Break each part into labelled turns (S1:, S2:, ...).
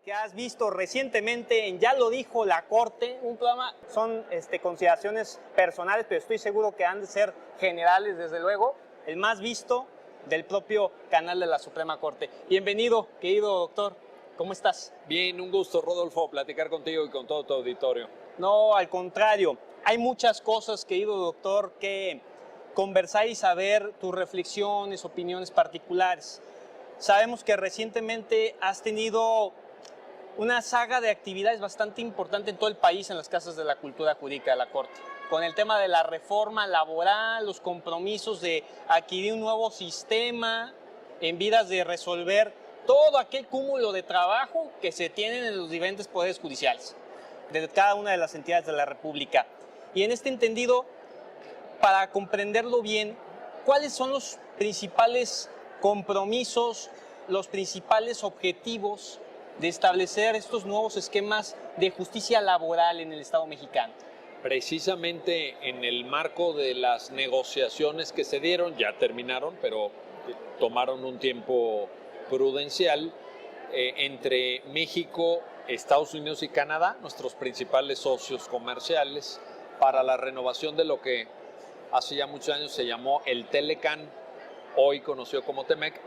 S1: que has visto recientemente en Ya lo dijo la Corte, un programa, son consideraciones personales, pero estoy seguro que han de ser generales, desde luego, el más visto del propio canal de la Suprema Corte. Bienvenido, querido doctor, ¿cómo estás?
S2: Bien, un gusto, Rodolfo, platicar contigo y con todo tu auditorio.
S1: No, al contrario, hay muchas cosas, querido doctor, que conversar y saber tus reflexiones, opiniones particulares. Sabemos que recientemente has tenido una saga de actividades bastante importante en todo el país en las casas de la cultura jurídica de la Corte, con el tema de la reforma laboral, los compromisos de adquirir un nuevo sistema en vidas de resolver todo aquel cúmulo de trabajo que se tienen en los diferentes poderes judiciales de cada una de las entidades de la República. Y en este entendido, para comprenderlo bien, ¿cuáles son los principales compromisos, los principales objetivos de establecer estos nuevos esquemas de justicia laboral en el Estado mexicano?
S2: Precisamente en el marco de las negociaciones que se dieron, ya terminaron, pero tomaron un tiempo prudencial, entre México, Estados Unidos y Canadá, nuestros principales socios comerciales, para la renovación de lo que hace ya muchos años se llamó el Telecan, hoy conocido como TEMEC.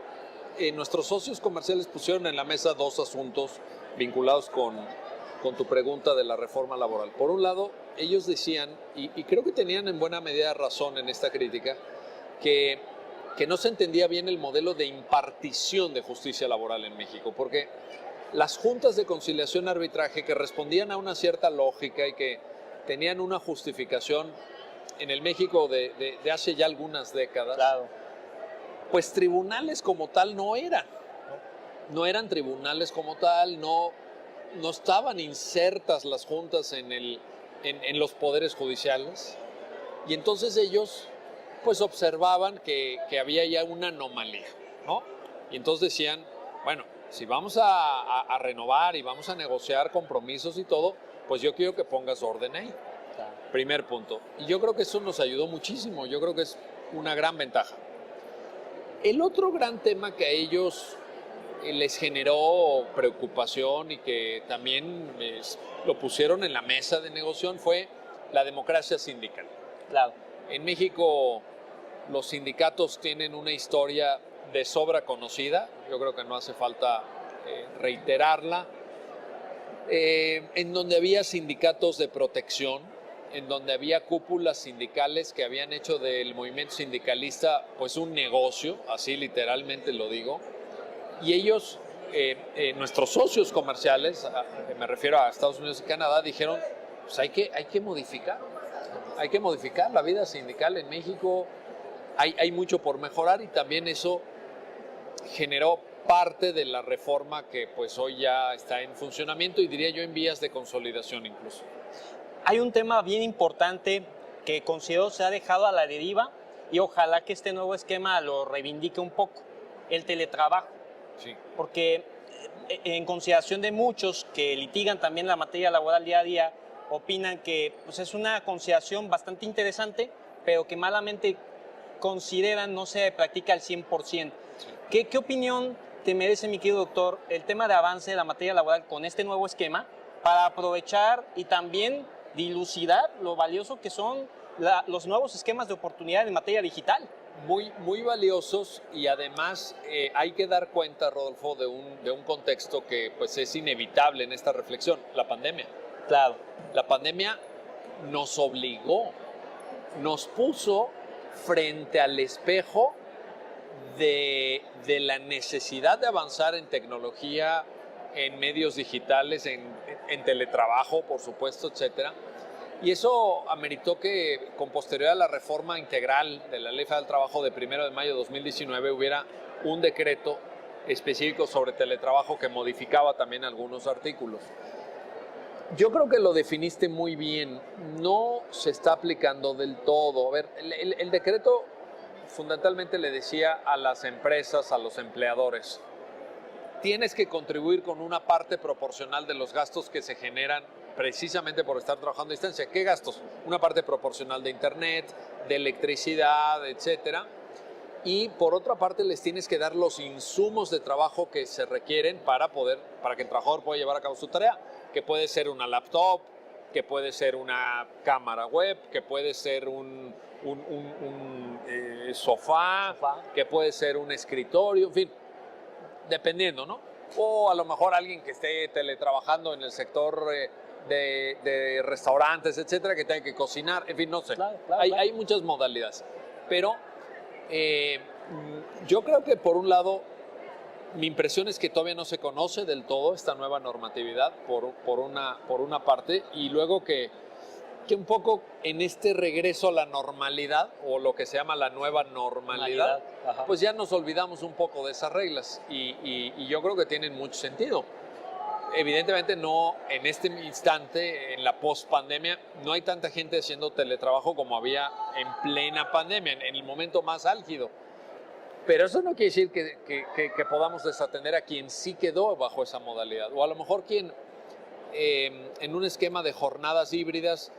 S2: Nuestros socios comerciales pusieron en la mesa dos asuntos vinculados con tu pregunta de la reforma laboral. Por un lado, ellos decían, y creo que tenían en buena medida razón en esta crítica, que no se entendía bien el modelo de impartición de justicia laboral en México, porque las juntas de conciliación y arbitraje, que respondían a una cierta lógica y que tenían una justificación en el México de hace ya algunas décadas,
S1: Claro.
S2: Pues tribunales como tal no eran. No eran tribunales como tal, no estaban insertas las juntas en los poderes judiciales. Y entonces ellos pues observaban que había ya una anomalía, ¿no? Y entonces decían, bueno, si vamos a renovar y vamos a negociar compromisos y todo, pues yo quiero que pongas orden ahí.
S1: Claro.
S2: Primer punto. Y yo creo que eso nos ayudó muchísimo, yo creo que es una gran ventaja. El otro gran tema que a ellos les generó preocupación y que también lo pusieron en la mesa de negociación fue la democracia sindical.
S1: Claro.
S2: En México los sindicatos tienen una historia de sobra conocida, yo creo que no hace falta reiterarla, en donde había sindicatos de protección, en donde había cúpulas sindicales que habían hecho del movimiento sindicalista pues un negocio, así literalmente lo digo, y ellos, nuestros socios comerciales, me refiero a Estados Unidos y Canadá, dijeron, pues hay que modificar la vida sindical en México, hay mucho por mejorar, y también eso generó parte de la reforma que pues hoy ya está en funcionamiento y diría yo en vías de consolidación incluso.
S1: Hay un tema bien importante que considero se ha dejado a la deriva y ojalá que este nuevo esquema lo reivindique un poco, el teletrabajo.
S2: Sí.
S1: Porque en consideración de muchos que litigan también la materia laboral día a día, opinan que pues, es una consideración bastante interesante, pero que malamente consideran no se practica al 100%. Sí. ¿Qué opinión te merece, mi querido doctor, el tema de avance de la materia laboral con este nuevo esquema para aprovechar y también dilucidar lo valioso que son los nuevos esquemas de oportunidad en materia digital?
S2: Muy valiosos, y además hay que dar cuenta, Rodolfo, de un contexto que pues es inevitable en esta reflexión, la pandemia.
S1: Claro.
S2: La pandemia nos obligó, nos puso frente al espejo de la necesidad de avanzar en tecnología, en medios digitales, en teletrabajo, por supuesto, etcétera. Y eso ameritó que, con posterioridad a la reforma integral de la Ley Federal del Trabajo de 1 de mayo de 2019, hubiera un decreto específico sobre teletrabajo que modificaba también algunos artículos. Yo creo que lo definiste muy bien, no se está aplicando del todo. A ver, el decreto fundamentalmente le decía a las empresas, a los empleadores, tienes que contribuir con una parte proporcional de los gastos que se generan precisamente por estar trabajando a distancia. ¿Qué gastos? Una parte proporcional de internet, de electricidad, etcétera. y por otra parte les tienes que dar los insumos de trabajo que se requieren para que el trabajador pueda llevar a cabo su tarea, que puede ser una laptop, que puede ser una cámara web, que puede ser un sofá, que puede ser un escritorio, en fin, dependiendo, ¿no? O a lo mejor alguien que esté teletrabajando en el sector de restaurantes, etcétera, que tenga que cocinar, en fin, no sé.
S1: Claro,
S2: Hay muchas modalidades, pero yo creo que por un lado, mi impresión es que todavía no se conoce del todo esta nueva normatividad por una parte, y luego que un poco en este regreso a la normalidad, o lo que se llama la nueva normalidad, pues ya nos olvidamos un poco de esas reglas, y yo creo que tienen mucho sentido. Evidentemente no en este instante, en la post-pandemia, no hay tanta gente haciendo teletrabajo como había en plena pandemia, en el momento más álgido. Pero eso no quiere decir que podamos desatender a quien sí quedó bajo esa modalidad, o a lo mejor quien en un esquema de jornadas híbridas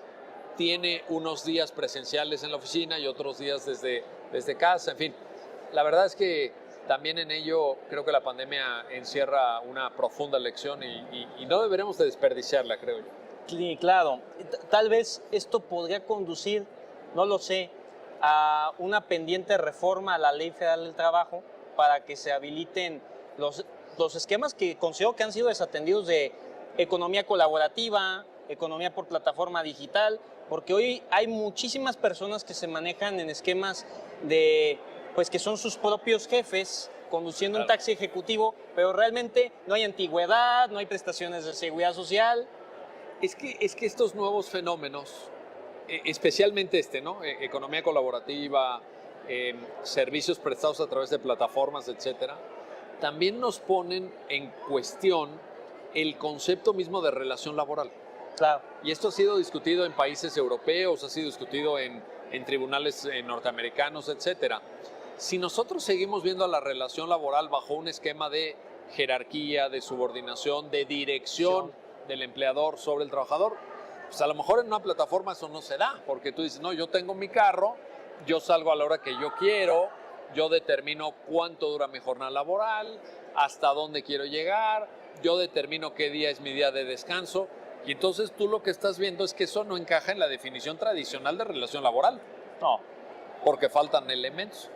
S2: tiene unos días presenciales en la oficina y otros días desde casa, en fin. La verdad es que también en ello creo que la pandemia encierra una profunda lección y no deberemos de desperdiciarla, creo yo.
S1: Sí, claro. Tal vez esto podría conducir, no lo sé, a una pendiente reforma a la Ley Federal del Trabajo para que se habiliten los esquemas que considero que han sido desatendidos de economía colaborativa, economía por plataforma digital, porque hoy hay muchísimas personas que se manejan en esquemas pues que son sus propios jefes, conduciendo un taxi ejecutivo, pero realmente no hay antigüedad, no hay prestaciones de seguridad social.
S2: Es que estos nuevos fenómenos, especialmente ¿no? Economía colaborativa, servicios prestados a través de plataformas, etcétera, también nos ponen en cuestión el concepto mismo de relación laboral.
S1: Claro.
S2: Y esto ha sido discutido en países europeos, ha sido discutido en tribunales norteamericanos, etcétera. Si nosotros seguimos viendo a la relación laboral bajo un esquema de jerarquía, de subordinación, de dirección del empleador sobre el trabajador, pues a lo mejor en una plataforma eso no se da, porque tú dices, no, yo tengo mi carro, yo salgo a la hora que yo quiero, yo determino cuánto dura mi jornada laboral, hasta dónde quiero llegar, yo determino qué día es mi día de descanso, y entonces tú lo que estás viendo es que eso no encaja en la definición tradicional de relación laboral.
S1: No.
S2: Porque faltan elementos.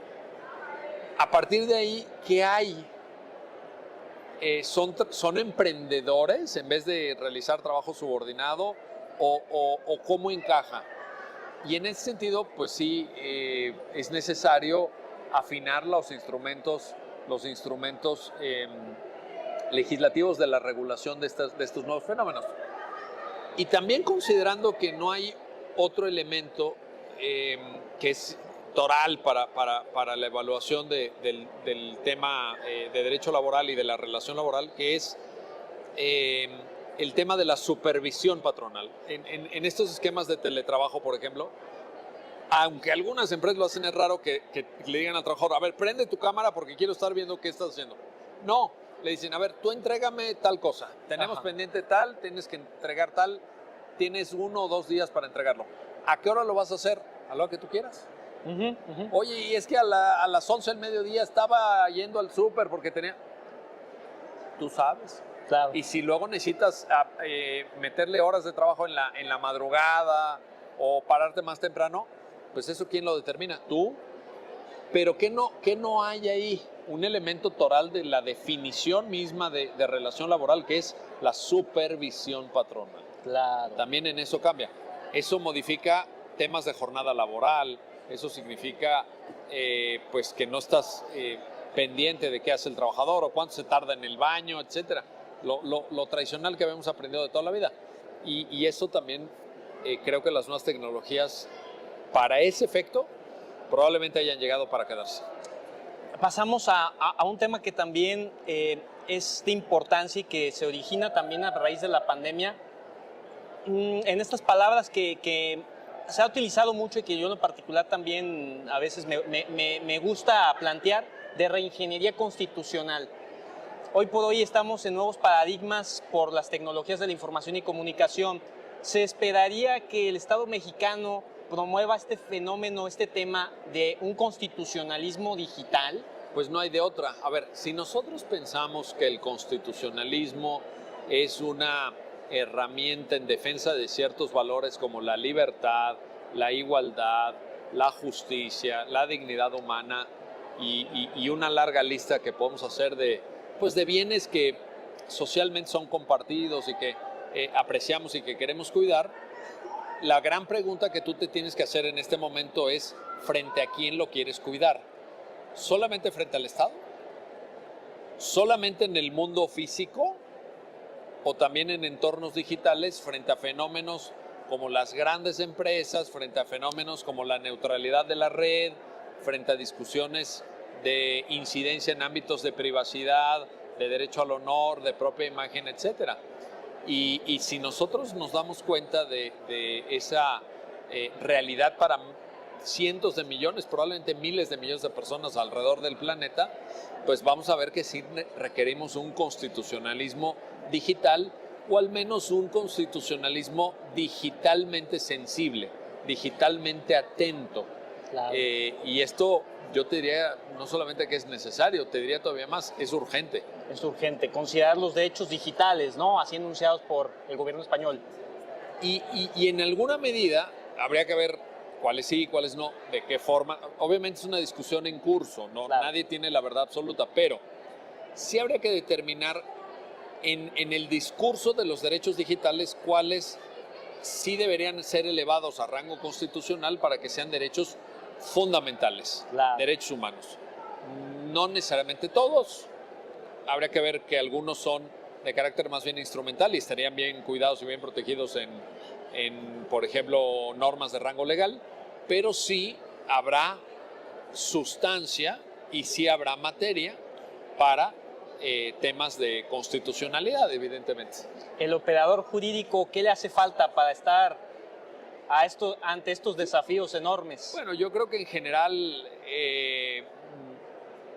S2: A partir de ahí, ¿qué hay? ¿Son emprendedores en vez de realizar trabajo subordinado? ¿O cómo encaja? Y en ese sentido, pues sí, es necesario afinar los instrumentos legislativos de la regulación de estos nuevos fenómenos. Y también considerando que no hay otro elemento que es toral para la evaluación del tema de derecho laboral y de la relación laboral, que es el tema de la supervisión patronal. En estos esquemas de teletrabajo, por ejemplo, aunque algunas empresas lo hacen, es raro que le digan al trabajador, a ver, prende tu cámara porque quiero estar viendo qué estás haciendo. No, le dicen, a ver, tú entrégame tal cosa, tenemos pendiente tal, tienes que entregar tal, tienes 1 o 2 días para entregarlo. ¿A qué hora lo vas a hacer? A lo que tú quieras. Oye, y es que a las 11 del mediodía estaba yendo al súper porque tenía... Tú sabes.
S1: Claro.
S2: Y si luego necesitas meterle horas de trabajo en la madrugada o pararte más temprano, pues eso ¿quién lo determina? Tú. Pero ¿qué no hay ahí? Un elemento toral de la definición misma de relación laboral, que es la supervisión patronal.
S1: Claro.
S2: También en eso cambia. Eso modifica temas de jornada laboral, eso significa pues que no estás pendiente de qué hace el trabajador o cuánto se tarda en el baño, etcétera. Lo tradicional que habíamos aprendido de toda la vida. Y eso también creo que las nuevas tecnologías, para ese efecto, probablemente hayan llegado para quedarse.
S1: Pasamos a un tema que también es de importancia y que se origina también a raíz de la pandemia. En estas palabras que se ha utilizado mucho y que yo en lo particular también a veces me gusta plantear, de reingeniería constitucional. Hoy por hoy estamos en nuevos paradigmas por las tecnologías de la información y comunicación. ¿Se esperaría que el Estado mexicano promueva este fenómeno, este tema de un constitucionalismo digital?
S2: Pues no hay de otra. A ver, si nosotros pensamos que el constitucionalismo es una herramienta en defensa de ciertos valores como la libertad, la igualdad, la justicia, la dignidad humana y una larga lista que podemos hacer pues de bienes que socialmente son compartidos y que apreciamos y que queremos cuidar, la gran pregunta que tú te tienes que hacer en este momento es ¿frente a quién lo quieres cuidar? ¿Solamente frente al Estado? ¿Solamente en el mundo físico? ¿O también en entornos digitales frente a fenómenos como las grandes empresas, frente a fenómenos como la neutralidad de la red, frente a discusiones de incidencia en ámbitos de privacidad, de derecho al honor, de propia imagen, etcétera? Y si nosotros nos damos cuenta de esa realidad para cientos de millones, probablemente miles de millones de personas alrededor del planeta, pues vamos a ver que sí requerimos un constitucionalismo digital o al menos un constitucionalismo digitalmente sensible, digitalmente atento.
S1: Claro.
S2: Y esto yo te diría no solamente que es necesario, te diría todavía más, es urgente.
S1: Es urgente considerar los derechos digitales, ¿no? Así anunciados por el gobierno español.
S2: Y en alguna medida habría que ver cuáles sí, cuáles no, de qué forma. Obviamente es una discusión en curso, ¿no?
S1: Claro.
S2: Nadie tiene la verdad absoluta, pero sí habría que determinar en el discurso de los derechos digitales cuáles sí deberían ser elevados a rango constitucional para que sean derechos fundamentales,
S1: Claro.
S2: derechos humanos. No necesariamente todos. Habría que ver que algunos son de carácter más bien instrumental y estarían bien cuidados y bien protegidos en, por ejemplo, normas de rango legal, pero sí habrá sustancia y sí habrá materia para temas de constitucionalidad, evidentemente.
S1: El operador jurídico, ¿qué le hace falta para estar ante estos desafíos enormes?
S2: Bueno, yo creo que en general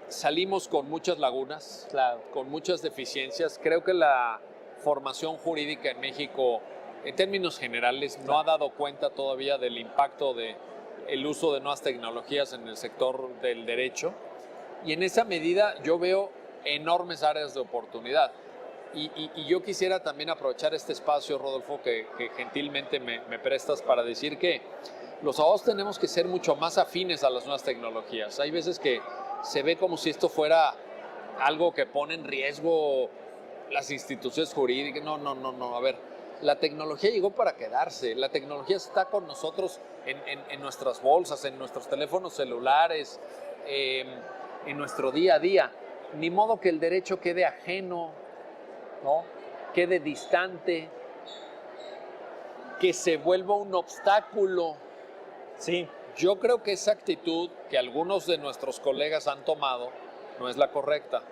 S2: salimos con muchas lagunas,
S1: Claro.
S2: con muchas deficiencias. Creo que la formación jurídica en México, en términos generales, no ha dado cuenta todavía del impacto del uso de nuevas tecnologías en el sector del derecho. Y en esa medida yo veo enormes áreas de oportunidad. Y yo quisiera también aprovechar este espacio, Rodolfo, que gentilmente me prestas para decir que los abogados tenemos que ser mucho más afines a las nuevas tecnologías. Hay veces que se ve como si esto fuera algo que pone en riesgo las instituciones jurídicas. No. A ver, la tecnología llegó para quedarse. La tecnología está con nosotros en nuestras bolsas, en nuestros teléfonos celulares, en nuestro día a día. Ni modo que el derecho quede ajeno, ¿no? Quede distante, que se vuelva un obstáculo.
S1: Sí.
S2: Yo creo que esa actitud que algunos de nuestros colegas han tomado no es la correcta.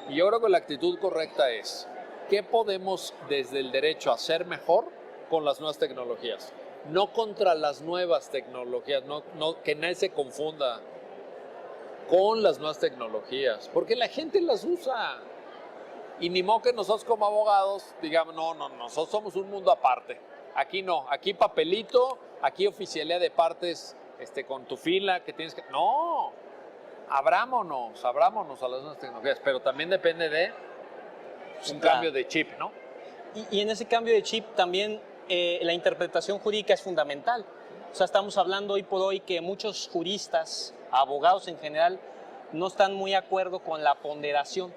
S2: Y yo creo que la actitud correcta es, ¿qué podemos desde el derecho hacer mejor con las nuevas tecnologías? No contra las nuevas tecnologías, que nadie se confunda con las nuevas tecnologías, porque la gente las usa. Y ni modo que nosotros como abogados digamos, no, nosotros somos un mundo aparte. Aquí no, aquí papelito, aquí oficialía de partes con tu fila que tienes que... No, abrámonos a las nuevas tecnologías, pero también depende de un cambio de chip, ¿no?
S1: Y en ese cambio de chip también la interpretación jurídica es fundamental. O sea, estamos hablando hoy por hoy que muchos juristas, abogados en general, no están muy de acuerdo con la ponderación.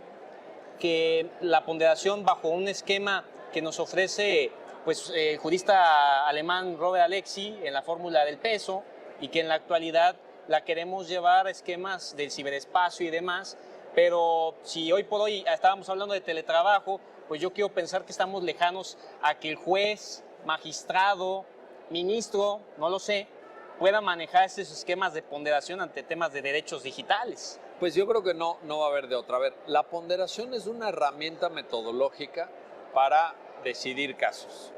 S1: Que la ponderación bajo un esquema que nos ofrece pues, el jurista alemán Robert Alexy en la fórmula del peso y que en la actualidad la queremos llevar a esquemas del ciberespacio y demás, pero si hoy por hoy estábamos hablando de teletrabajo, pues yo quiero pensar que estamos lejanos a que el juez, magistrado, ministro, no lo sé, pueda manejar esos esquemas de ponderación ante temas de derechos digitales.
S2: Pues yo creo que no va a haber de otra. A ver, la ponderación es una herramienta metodológica para decidir casos.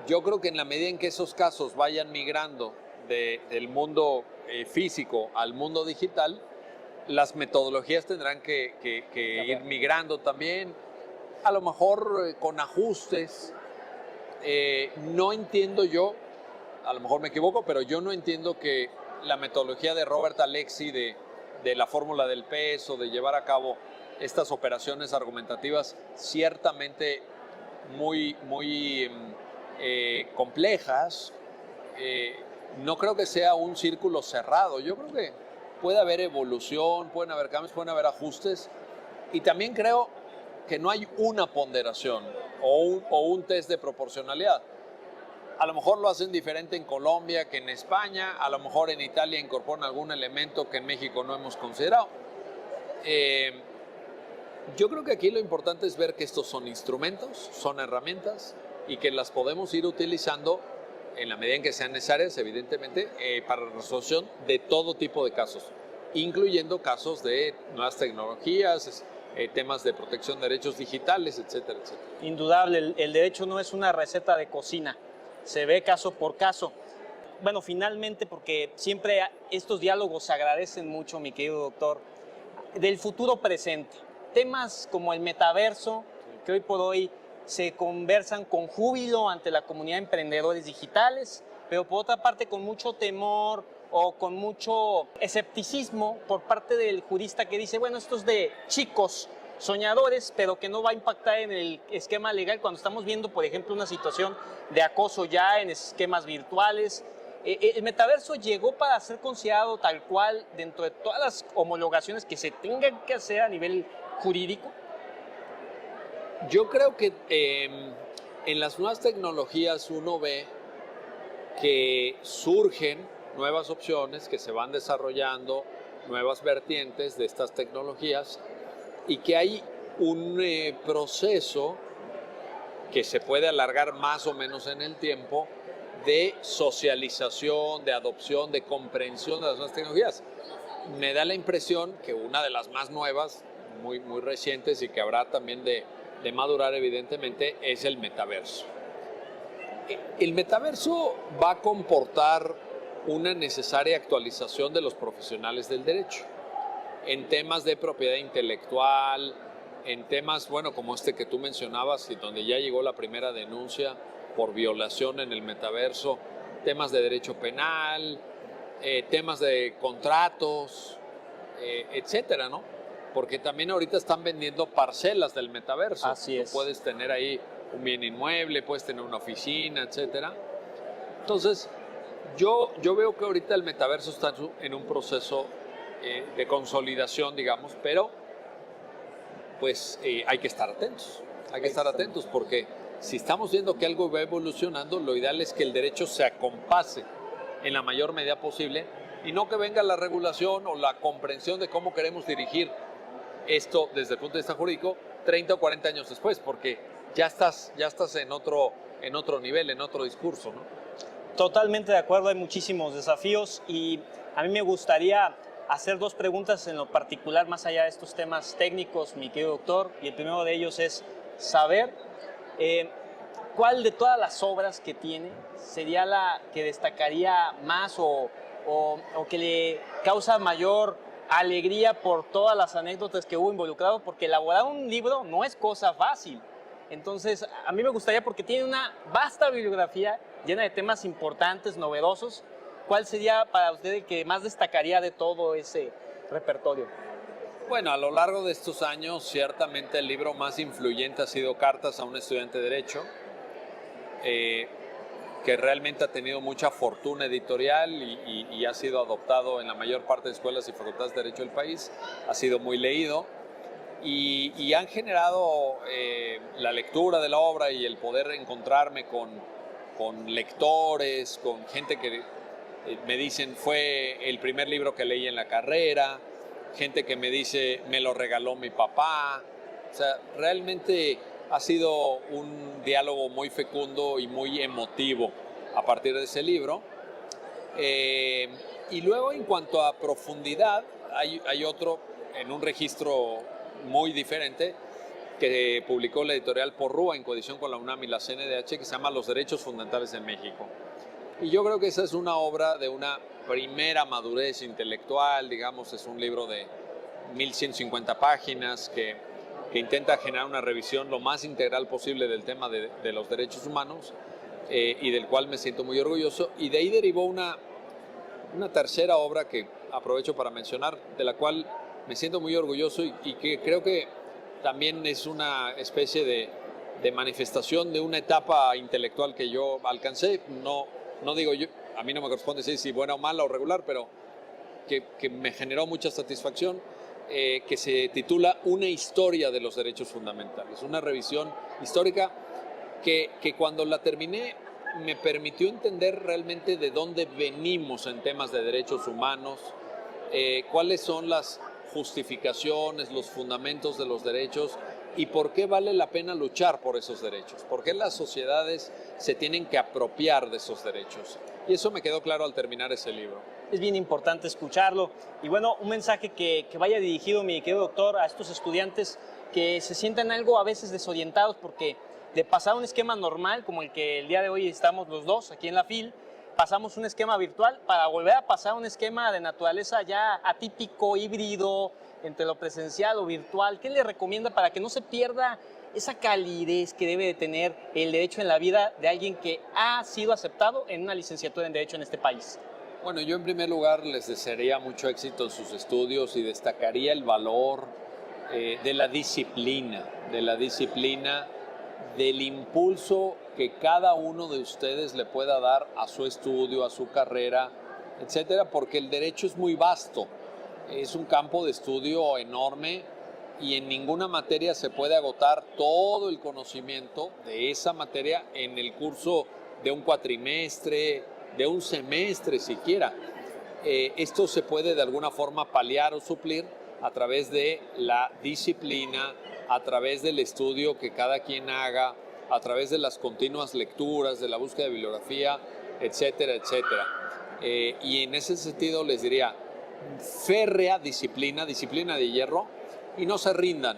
S2: Yo creo que en la medida en que esos casos vayan migrando del mundo físico al mundo digital, las metodologías tendrán que ir migrando también, a lo mejor con ajustes. No entiendo yo, a lo mejor me equivoco, pero yo no entiendo que la metodología de Robert Alexy de la fórmula del peso, de llevar a cabo estas operaciones argumentativas ciertamente muy complejas, no creo que sea un círculo cerrado. Yo creo que puede haber evolución, pueden haber cambios, pueden haber ajustes, y también creo que no hay una ponderación o un test de proporcionalidad. A lo mejor lo hacen diferente en Colombia que en España, a lo mejor en Italia incorporan algún elemento que en México no hemos considerado. Yo creo que aquí lo importante es ver que estos son instrumentos, son herramientas, y que las podemos ir utilizando en la medida en que sean necesarias, evidentemente, para la resolución de todo tipo de casos, incluyendo casos de nuevas tecnologías, temas de protección de derechos digitales, etcétera, etcétera.
S1: Indudable, el derecho no es una receta de cocina, se ve caso por caso. Bueno, finalmente, porque siempre estos diálogos se agradecen mucho, mi querido doctor, del futuro presente. Temas como el metaverso, que hoy por hoy se conversan con júbilo ante la comunidad de emprendedores digitales, pero por otra parte con mucho temor o con mucho escepticismo por parte del jurista que dice, bueno, esto es de chicos soñadores, pero que no va a impactar en el esquema legal cuando estamos viendo, por ejemplo, una situación de acoso ya en esquemas virtuales. ¿El metaverso llegó para ser considerado tal cual dentro de todas las homologaciones que se tengan que hacer a nivel jurídico?
S2: Yo creo que en las nuevas tecnologías uno ve que surgen nuevas opciones, que se van desarrollando nuevas vertientes de estas tecnologías, y que hay un proceso que se puede alargar más o menos en el tiempo de socialización, de adopción, de comprensión de las nuevas tecnologías. Me da la impresión que una de las más nuevas, muy recientes, y que habrá también de madurar evidentemente, es el metaverso. El metaverso va a comportar una necesaria actualización de los profesionales del derecho en temas de propiedad intelectual, en temas, bueno, como este que tú mencionabas, y donde ya llegó la primera denuncia por violación en el metaverso, temas de derecho penal, temas de contratos, etcétera, ¿no? Porque también ahorita están vendiendo parcelas del metaverso.
S1: Así es.
S2: Tú puedes tener ahí un bien inmueble, puedes tener una oficina, etcétera. Entonces, yo veo que ahorita el metaverso está en un proceso de consolidación, digamos, pero pues hay que estar atentos. Hay que estar atentos porque si estamos viendo que algo va evolucionando, lo ideal es que el derecho se acompase en la mayor medida posible y no que venga la regulación o la comprensión de cómo queremos dirigir esto desde el punto de vista jurídico 30 o 40 años después, porque ya estás en otro nivel, en otro discurso, ¿no?
S1: Totalmente de acuerdo, hay muchísimos desafíos y a mí me gustaría hacer dos preguntas en lo particular, más allá de estos temas técnicos, mi querido doctor, y el primero de ellos es saber cuál de todas las obras que tiene sería la que destacaría más o que le causa mayor alegría por todas las anécdotas que hubo involucrado, porque elaborar un libro no es cosa fácil. Entonces, a mí me gustaría, porque tiene una vasta bibliografía llena de temas importantes, novedosos, ¿cuál sería para usted el que más destacaría de todo ese repertorio?
S2: Bueno, a lo largo de estos años, ciertamente el libro más influyente ha sido Cartas a un estudiante de Derecho, que realmente ha tenido mucha fortuna editorial y ha sido adoptado en la mayor parte de escuelas y facultades de Derecho del país, ha sido muy leído y han generado la lectura de la obra y el poder encontrarme con lectores, con gente que me dicen fue el primer libro que leí en la carrera, gente que me dice me lo regaló mi papá. O sea, realmente ha sido un diálogo muy fecundo y muy emotivo a partir de ese libro. Y luego, en cuanto a profundidad, hay otro en un registro muy diferente que publicó la editorial Porrúa en coedición con la UNAM y la CNDH, que se llama Los Derechos Fundamentales en México. Y yo creo que esa es una obra de una primera madurez intelectual, digamos, es un libro de 1150 páginas que intenta generar una revisión lo más integral posible del tema de los derechos humanos, y del cual me siento muy orgulloso. Y de ahí derivó una tercera obra que aprovecho para mencionar, de la cual me siento muy orgulloso y que creo que también es una especie de manifestación de una etapa intelectual que yo alcancé. No digo yo, a mí no me corresponde decir si buena o mala o regular, pero que me generó mucha satisfacción, que se titula Una historia de los derechos fundamentales, una revisión histórica que cuando la terminé me permitió entender realmente de dónde venimos en temas de derechos humanos, cuáles son las justificaciones, los fundamentos de los derechos y por qué vale la pena luchar por esos derechos, por qué las sociedades se tienen que apropiar de esos derechos. Y eso me quedó claro al terminar ese libro.
S1: Es bien importante escucharlo. Y bueno, un mensaje que vaya dirigido, mi querido doctor, a estos estudiantes que se sientan algo a veces desorientados porque de pasar un esquema normal, como el que el día de hoy estamos los dos aquí en la FIL, pasamos un esquema virtual para volver a pasar un esquema de naturaleza ya atípico, híbrido, entre lo presencial o virtual. ¿Qué le recomienda para que no se pierda esa calidez que debe de tener el derecho en la vida de alguien que ha sido aceptado en una licenciatura en Derecho en este país?
S2: Bueno, yo en primer lugar les desearía mucho éxito en sus estudios y destacaría el valor de la disciplina, del impulso que cada uno de ustedes le pueda dar a su estudio, a su carrera, etcétera, porque el derecho es muy vasto, es un campo de estudio enorme y en ninguna materia se puede agotar todo el conocimiento de esa materia en el curso de un cuatrimestre, de un semestre siquiera. Esto se puede de alguna forma paliar o suplir a través de la disciplina, a través del estudio que cada quien haga, a través de las continuas lecturas, de la búsqueda de bibliografía, etcétera, etcétera. Y en ese sentido les diría, férrea disciplina de hierro, y no se rindan.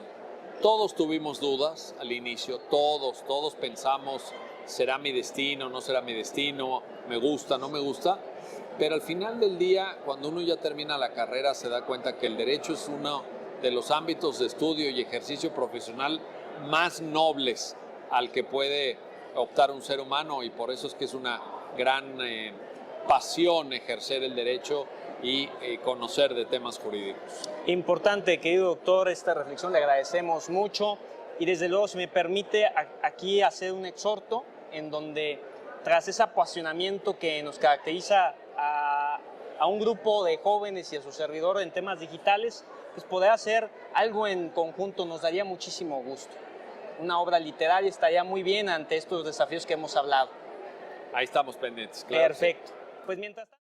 S2: Todos tuvimos dudas al inicio, todos pensamos, ¿será mi destino, no será mi destino? ¿Me gusta, no me gusta? Pero al final del día, cuando uno ya termina la carrera, se da cuenta que el derecho es uno de los ámbitos de estudio y ejercicio profesional más nobles al que puede optar un ser humano, y por eso es que es una gran pasión ejercer el derecho y conocer de temas jurídicos.
S1: Importante, querido doctor, esta reflexión, le agradecemos mucho y desde luego, si me permite aquí hacer un exhorto en donde tras ese apasionamiento que nos caracteriza a un grupo de jóvenes y a su servidor en temas digitales, pues poder hacer algo en conjunto nos daría muchísimo gusto. Una obra literaria estaría muy bien ante estos desafíos que hemos hablado.
S2: Ahí estamos pendientes. Claro.
S1: Perfecto. Pues mientras